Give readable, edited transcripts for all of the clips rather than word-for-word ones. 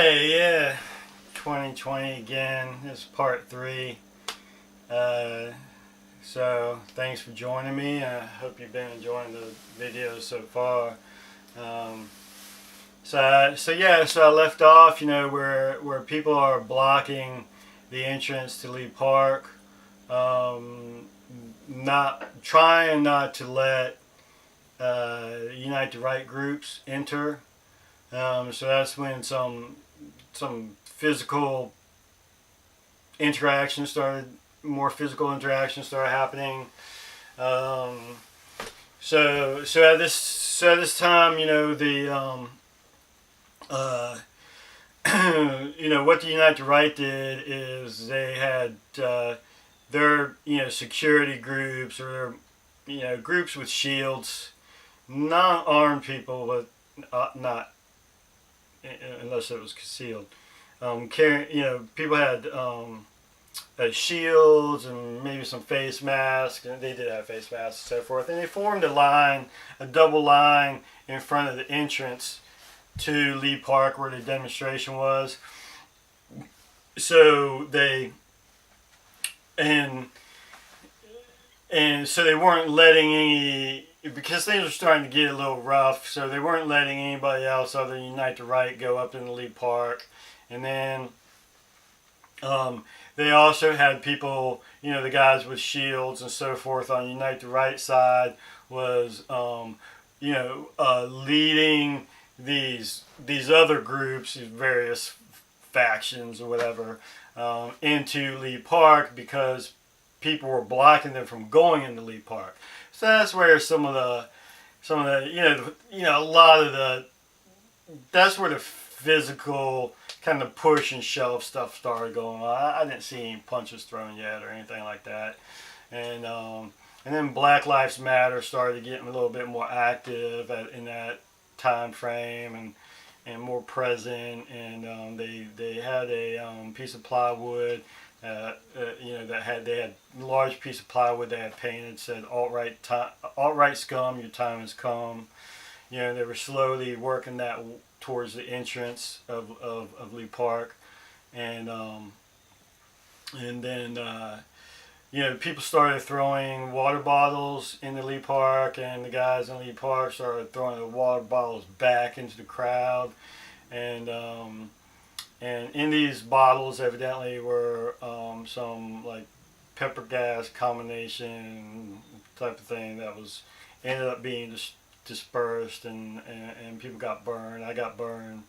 Hi, yeah, 2020 again. This is part 3. So thanks for joining me. I hope you've been enjoying the videos so far. So I left off, where people are blocking the entrance to Lee Park, not to let Unite the Right groups enter. So that's when some physical interaction started, more physical interaction started happening. So at this time, what the Unite the Right did is they had their security groups, or groups with shields, not armed people, but not unless it was concealed. People had shields and maybe some face masks, and they did have face masks and so forth. And they formed a double line in front of the entrance to Lee Park where the demonstration was. So they so they weren't letting any, because things were starting to get a little rough, so they weren't letting anybody else other than Unite the Right go up into Lee Park. And then they also had people, the guys with shields and so forth on Unite the Right side was, leading these other groups, these various factions or whatever, into Lee Park, because people were blocking them from going into Lee Park. So that's where that's where the physical kind of push and shove stuff started going on. I didn't see any punches thrown yet or anything like that. And then Black Lives Matter started getting a little bit more active in that time frame and more present. And they had a piece of plywood. They had a large piece of plywood they had painted, said alt-right scum, your time has come. They were slowly working that towards the entrance of Lee Park. And then people started throwing water bottles into Lee Park, and the guys in Lee Park started throwing the water bottles back into the crowd. And in these bottles evidently were some like pepper gas combination type of thing that ended up being dispersed, and people got burned. I got burned.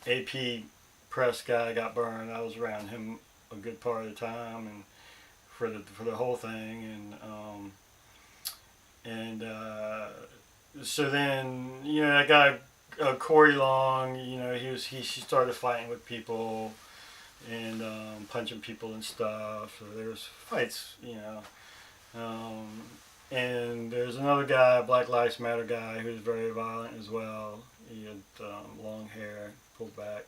AP press guy got burned. I was around him a good part of the time, and for the whole thing, so then that guy Corey Long, he started fighting with people and punching people and stuff. So there was fights, and there's another guy, Black Lives Matter guy, who's very violent as well. He had long hair, pulled back,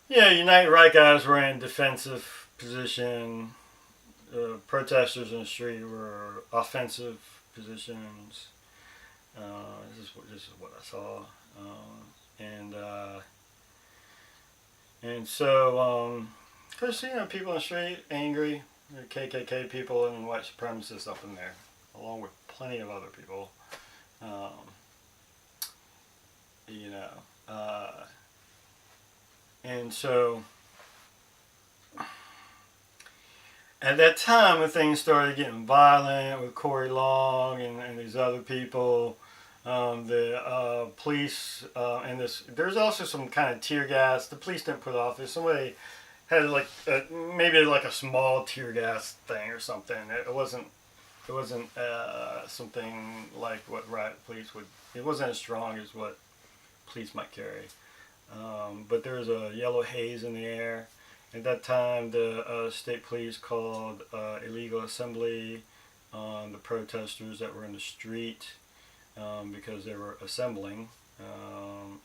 Unite Right guys were in defensive position. Protesters in the street were offensive positions. This is what I saw, and so because people in the street angry, KKK people and white supremacists up in there, along with plenty of other people, and so at that time when things started getting violent with Corey Long and these other people, the police there's also some kind of tear gas. The police didn't put off. Somebody had maybe a small tear gas thing or something. It wasn't something like what riot police would. It wasn't as strong as what police might carry. But there was a yellow haze in the air. At that time, the state police called illegal assembly on the protesters that were in the street, because they were assembling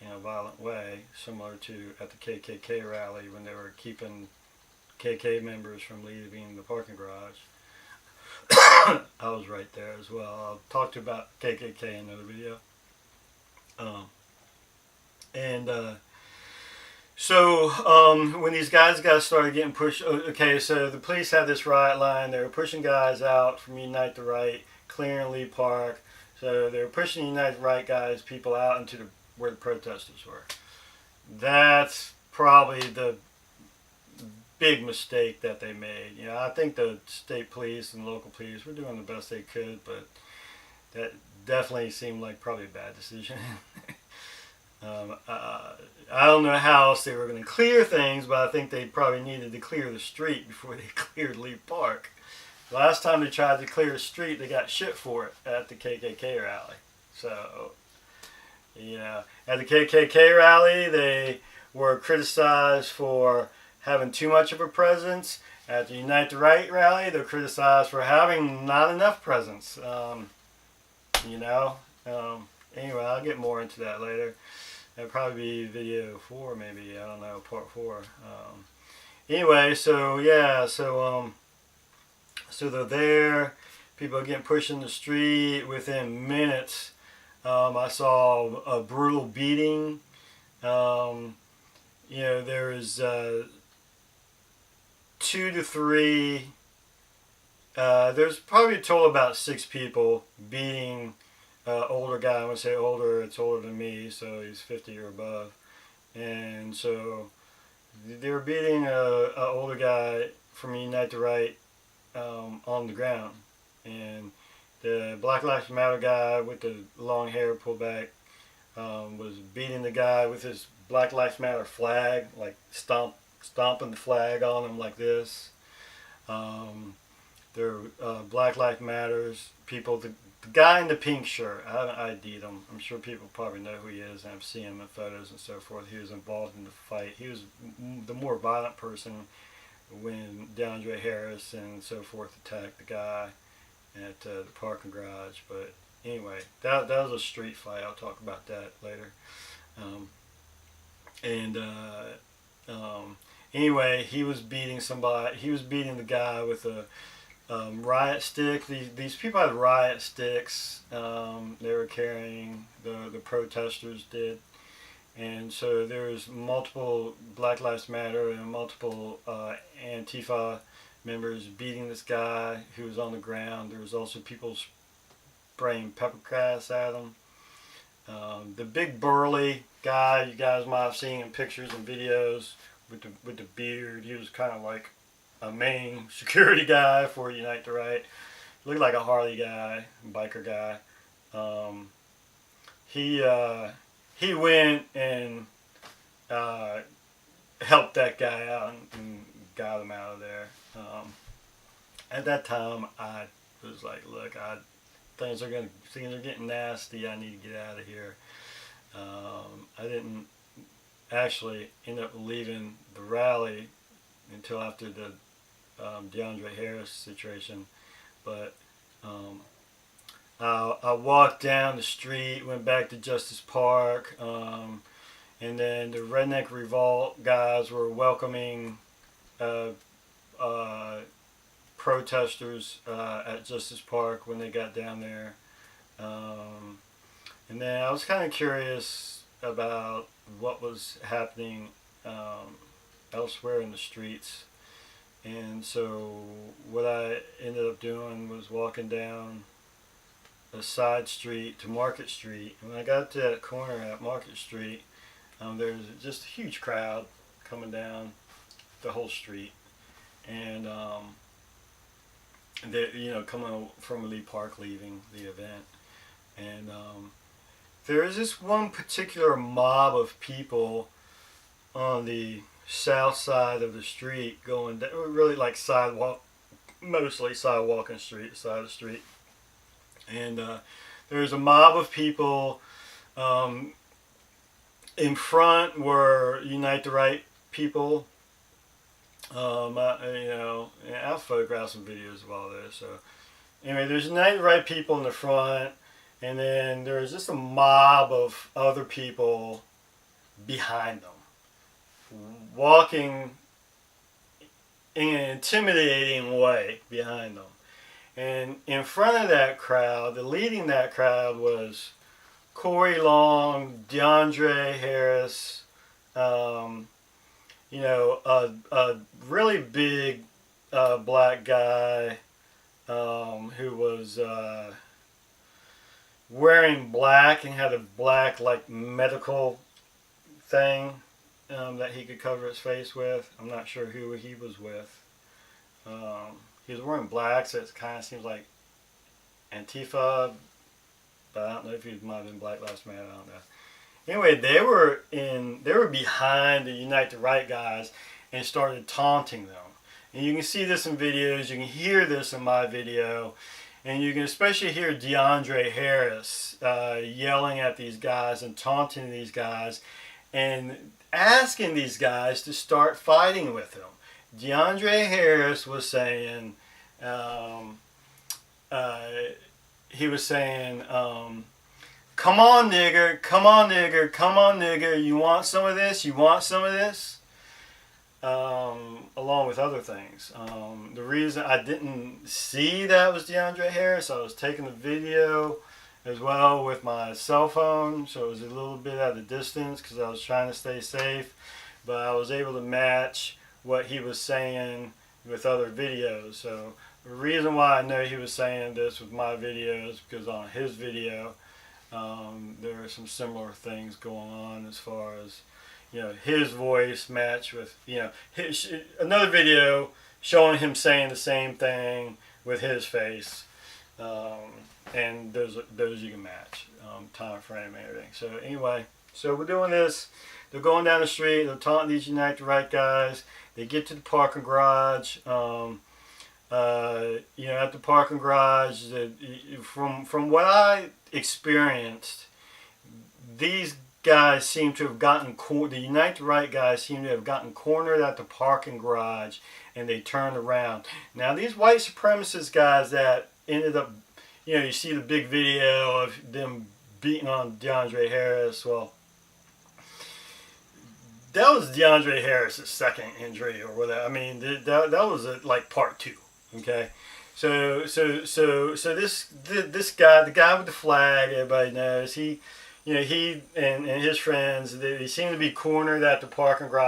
in a violent way, similar to at the KKK rally when they were keeping KK members from leaving the parking garage. I was right there as well. I'll talk to you about KKK in another video. Um, and when these guys got started getting pushed, okay, so the police had this riot line. They were pushing guys out from Unite the Right, clearing Lee Park. So they were pushing Unite the Right guys, people out into where the protesters were. That's probably the big mistake that they made. You know, I think the state police and local police were doing the best they could, but that definitely seemed like probably a bad decision. I don't know how else they were going to clear things, but I think they probably needed to clear the street before they cleared Lee Park. Last time they tried to clear the street, they got shit for it at the KKK rally. So, you know, at the KKK rally, they were criticized for having too much of a presence. At the Unite the Right rally, they're criticized for having not enough presence. You know, anyway, I'll get more into that later. That'll probably be video 4, maybe. I don't know, part 4. Anyway, so yeah, so they're there. People are getting pushed in the street. Within minutes, I saw a brutal beating. You know, there was 2 to 3. There's probably a total of about 6 people beating older guy. I'm going to say older, it's older than me, so he's 50 or above. And so they were beating a older guy from Unite the Right on the ground. And the Black Lives Matter guy with the long hair pulled back was beating the guy with his Black Lives Matter flag, like stomping the flag on him like this. There are Black Lives Matters people. The guy in the pink shirt, I haven't ID'd him. I'm sure people probably know who he is, and I've seen him in photos and so forth. He was involved in the fight. He was the more violent person when DeAndre Harris and so forth attacked the guy at the parking garage. But anyway, that was a street fight. I'll talk about that later. Anyway, he was beating somebody. He was beating the guy with a riot stick. These people had riot sticks. They were carrying, the protesters did. And so there's multiple Black Lives Matter and multiple Antifa members beating this guy who was on the ground. There was also people spraying pepper gas at him. The big burly guy, you guys might have seen in pictures and videos with the beard. He was kind of like a main security guy for Unite the Right. Looked like a Harley guy, biker guy. He went and helped that guy out and got him out of there. At that time, I was like, look, things are getting nasty. I need to get out of here. I didn't actually end up leaving the rally until after the DeAndre Harris situation, but I walked down the street, went back to Justice Park, and then the Redneck Revolt guys were welcoming protesters at Justice Park when they got down there. And then I was kind of curious about what was happening elsewhere in the streets. And so what I ended up doing was walking down a side street to Market Street. And when I got to that corner at Market Street, there's just a huge crowd coming down the whole street. And they're, coming from Lee Park, leaving the event. And there is this one particular mob of people on the south side of the street going down, really like mostly sidewalking street, side of the street. And there's a mob of people. In front were Unite the Right people. I'll photograph some videos of all this. So anyway, there's Unite the Right people in the front, and then there's just a mob of other people behind them, walking in an intimidating way behind them. And in front of that crowd, leading that crowd was Corey Long, DeAndre Harris, you know, a really big black guy who was wearing black and had a black like medical thing that he could cover his face with. I'm not sure who he was with. He was wearing black, so it kind of seems like Antifa, but I don't know if he might have been Black Lives Matter. I don't know. Anyway, they were behind the Unite the Right guys and started taunting them. And you can see this in videos. You can hear this in my video. And you can especially hear DeAndre Harris yelling at these guys and taunting these guys and asking these guys to start fighting with him. DeAndre Harris was saying, he was saying, come on nigger, come on nigger, come on nigger, you want some of this, you want some of this? Along with other things. The reason I didn't see that was DeAndre Harris, I was taking the video as well with my cell phone, so it was a little bit at a distance because I was trying to stay safe, but I was able to match what he was saying with other videos. So the reason why I know he was saying this with my videos because on his video there are some similar things going on as far as, you know, his voice matched with, you know, another video showing him saying the same thing with his face, and those you can match, time frame and everything. So anyway, so we're doing this. They're going down the street. They're taunting these Unite the Right guys. They get to the parking garage. You know, at the parking garage, from what I experienced, these guys seem to have gotten the Unite the Right guys seem to have gotten cornered at the parking garage, and they turned around. Now these white supremacist guys that ended up, you know, you see the big video of them beating on DeAndre Harris. Well, that was DeAndre Harris' second injury or whatever. I mean, that was like part 2. Okay, so this guy, the guy with the flag, everybody knows, he, you know, he and his friends, they seem to be cornered at the parking garage.